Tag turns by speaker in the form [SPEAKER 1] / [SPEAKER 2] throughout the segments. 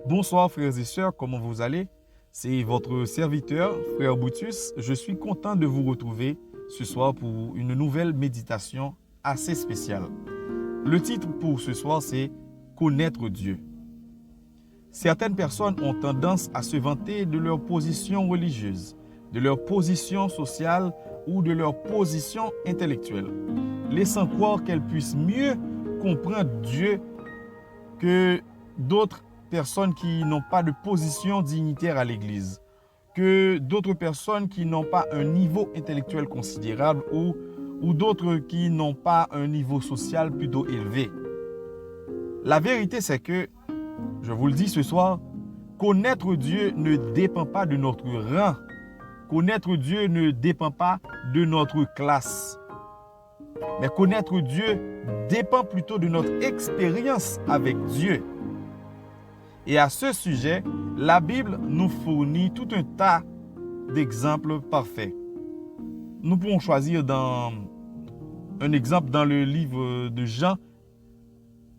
[SPEAKER 1] Bonsoir frères et sœurs, comment vous allez? C'est votre serviteur, frère Boutus. Je suis content de vous retrouver ce soir pour une nouvelle méditation assez spéciale. Le titre pour ce soir, c'est « Connaître Dieu ». Certaines personnes ont tendance à se vanter de leur position religieuse, de leur position sociale ou de leur position intellectuelle, laissant croire qu'elles puissent mieux comprendre Dieu que d'autres personnes qui n'ont pas de position dignitaire à l'Église, que d'autres personnes qui n'ont pas un niveau intellectuel considérable ou d'autres qui n'ont pas un niveau social plutôt élevé. La vérité, c'est que, je vous le dis ce soir, connaître Dieu ne dépend pas de notre rang. Connaître Dieu ne dépend pas de notre classe. Mais connaître Dieu dépend plutôt de notre expérience avec Dieu. Et à ce sujet, la Bible nous fournit tout un tas d'exemples parfaits. Nous pouvons choisir un exemple dans le livre de Jean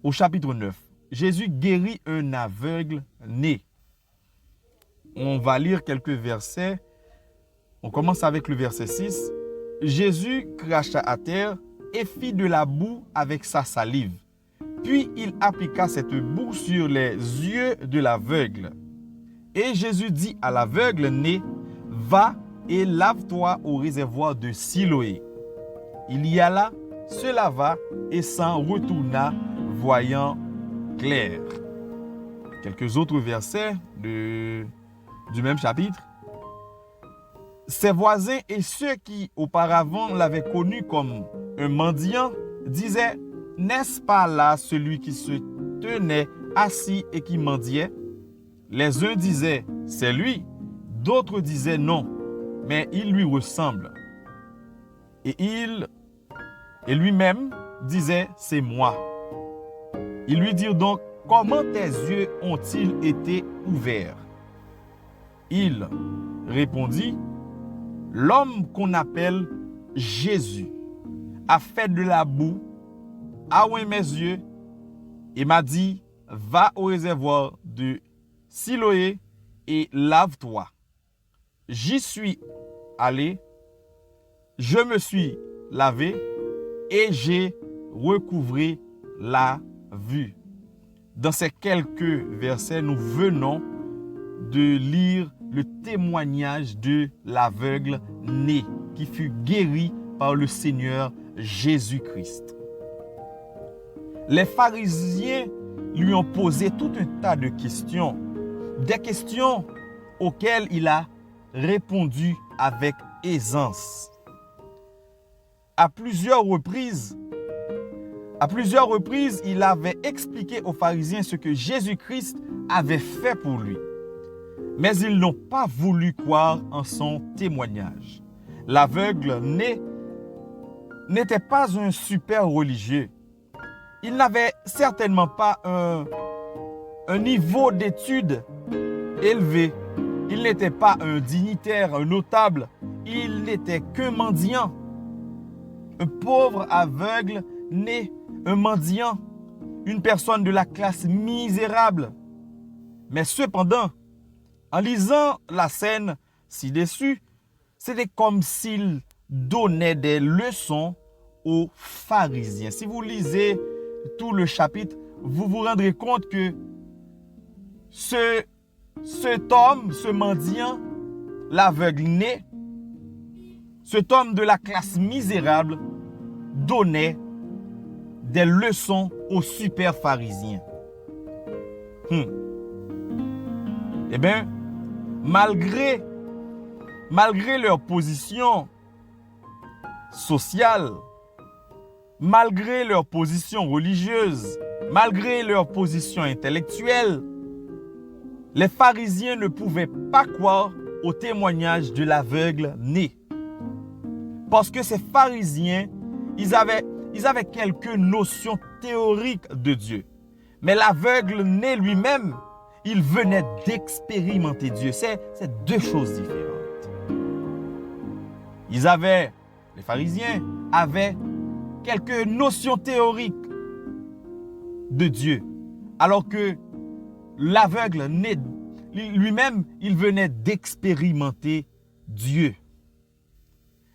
[SPEAKER 1] au chapitre 9. Jésus guérit un aveugle né. On va lire quelques versets. On commence avec le verset 6. Jésus cracha à terre et fit de la boue avec sa salive. Puis il appliqua cette boue sur les yeux de l'aveugle. Et Jésus dit à l'aveugle né, « Va et lave-toi au réservoir de Siloé. » Il y alla, se lava et s'en retourna, voyant clair. Quelques autres versets du même chapitre. Ses voisins et ceux qui auparavant l'avaient connu comme un mendiant disaient, « N'est-ce pas là celui qui se tenait assis et qui mendiait? » Les uns disaient, « C'est lui », d'autres disaient, « Non, mais il lui ressemble. » Et lui-même disait, « C'est moi. » Ils lui dirent donc, « Comment tes yeux ont-ils été ouverts? » Il répondit, « L'homme qu'on appelle Jésus a fait de la boue, a oint mes yeux et m'a dit, va au réservoir de Siloé et lave-toi. J'y suis allé, je me suis lavé et j'ai recouvré la vue. » Dans ces quelques versets, nous venons de lire le témoignage de l'aveugle né qui fut guéri par le Seigneur Jésus-Christ. Les pharisiens lui ont posé tout un tas de questions, des questions auxquelles il a répondu avec aisance. À plusieurs reprises, il avait expliqué aux pharisiens ce que Jésus-Christ avait fait pour lui. Mais ils n'ont pas voulu croire en son témoignage. L'aveugle né n'était pas un super religieux. Il n'avait certainement pas un niveau d'études élevé. Il n'était pas un dignitaire, un notable. Il n'était qu'un mendiant. Un pauvre aveugle né, un mendiant, une personne de la classe misérable. Mais cependant, en lisant la scène ci-dessus, c'était comme s'il donnait des leçons aux pharisiens. Si vous lisez tout le chapitre, vous vous rendrez compte que cet homme, ce mendiant, l'aveugle né, cet homme de la classe misérable, donnait des leçons aux super pharisiens. Eh bien, malgré leur position sociale, malgré leur position religieuse, malgré leur position intellectuelle, les pharisiens ne pouvaient pas croire au témoignage de l'aveugle né. Parce que ces pharisiens, ils avaient quelques notions théoriques de Dieu. Mais l'aveugle né lui-même, il venait d'expérimenter Dieu. C'est deux choses différentes. Les pharisiens avaient quelques notions théoriques de Dieu, alors que l'aveugle lui-même, il venait d'expérimenter Dieu.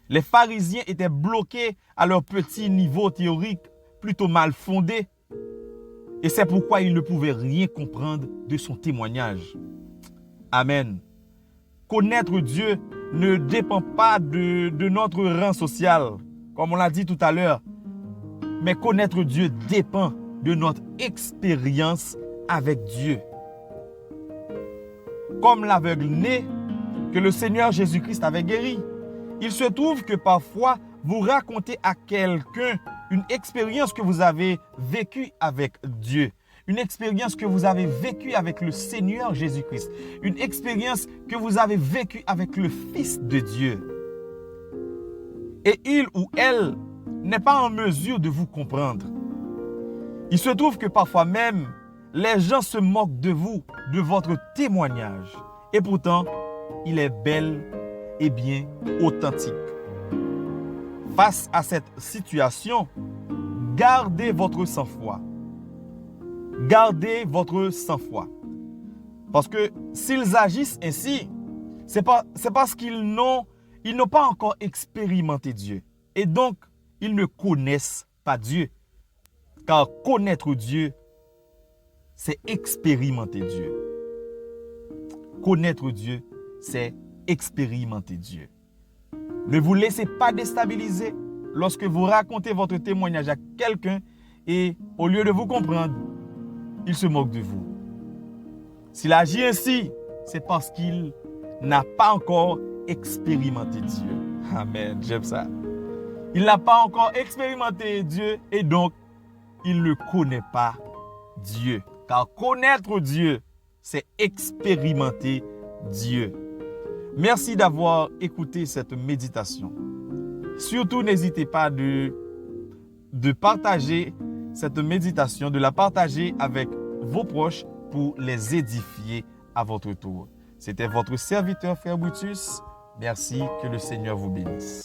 [SPEAKER 1] Les pharisiens étaient bloqués à leur petit niveau théorique plutôt mal fondé. Et c'est pourquoi ils ne pouvaient rien comprendre de son témoignage. Amen. Connaître Dieu ne dépend pas de notre rang social, comme on l'a dit tout à l'heure. Mais connaître Dieu dépend de notre expérience avec Dieu. Comme l'aveugle né que le Seigneur Jésus-Christ avait guéri. Il se trouve que parfois, vous racontez à quelqu'un une expérience que vous avez vécue avec Dieu. Une expérience que vous avez vécue avec le Seigneur Jésus-Christ. Une expérience que vous avez vécue avec le Fils de Dieu. Et il ou elle n'est pas en mesure de vous comprendre. Il se trouve que parfois même, les gens se moquent de vous, de votre témoignage. Et pourtant, il est bel et bien authentique. Face à cette situation, gardez votre sang-froid. Gardez votre sang-froid. Parce que s'ils agissent ainsi, c'est parce qu'ils n'ont pas encore expérimenté Dieu. Et donc, ils ne connaissent pas Dieu. Car connaître Dieu, c'est expérimenter Dieu. Connaître Dieu, c'est expérimenter Dieu. Ne vous laissez pas déstabiliser lorsque vous racontez votre témoignage à quelqu'un et au lieu de vous comprendre, il se moque de vous. S'il agit ainsi, c'est parce qu'il n'a pas encore expérimenté Dieu. Amen, j'aime ça. Il n'a pas encore expérimenté Dieu et donc il ne connaît pas Dieu. Car connaître Dieu, c'est expérimenter Dieu. Merci d'avoir écouté cette méditation. Surtout, n'hésitez pas de partager cette méditation, de la partager avec vos proches pour les édifier à votre tour. C'était votre serviteur, Frère Brutus. Merci, que le Seigneur vous bénisse.